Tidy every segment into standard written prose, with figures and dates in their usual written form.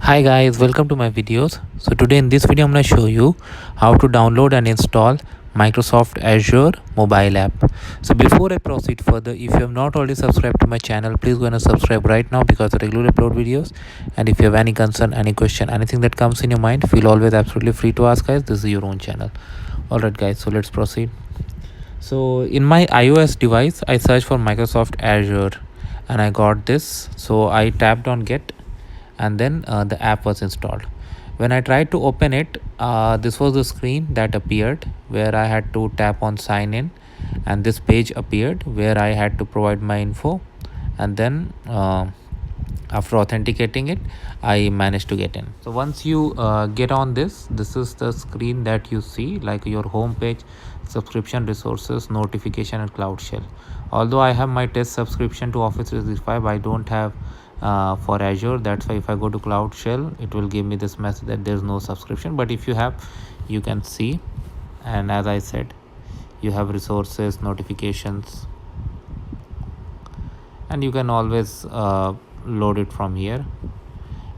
Hi guys, welcome to my videos. So today in this video I'm going to show you how to download and install Microsoft Azure mobile app. So before I proceed further, if you have not already subscribed to my channel, please go and subscribe right now because I regularly upload videos. And if you have any concern, any question, anything that comes in your mind, feel always absolutely free to ask guys. This is your own channel. Alright guys, so let's proceed. So in my iOS device, I searched for Microsoft Azure and I got this. So I tapped on get and then the app was installed. When I tried to open it, this was the screen that appeared where I had to tap on sign in, and this page appeared where I had to provide my info, and then after authenticating it, I managed to get in. So once you get on this is the screen that you see, like your home page, subscription, resources, notification, and Cloud Shell. Although I have my test subscription to Office 365, I don't have for Azure. That's why if I go to Cloud Shell, it will give me this message that there's no subscription. But if you have, you can see. And as I said, you have resources, notifications, and you can always load it from here.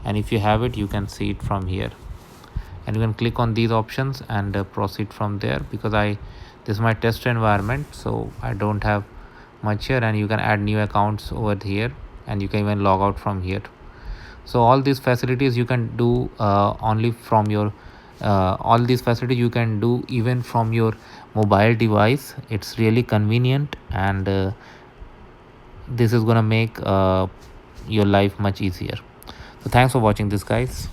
And if you have it, you can see it from here, and you can click on these options and proceed from there. Because this is my test environment, so I don't have much here, and you can add new accounts over here, and you can even log out from here. So all these facilities you can do only from your all these facilities you can do even from your mobile device. It's really convenient, and this is gonna make your life much easier. So thanks for watching this guys.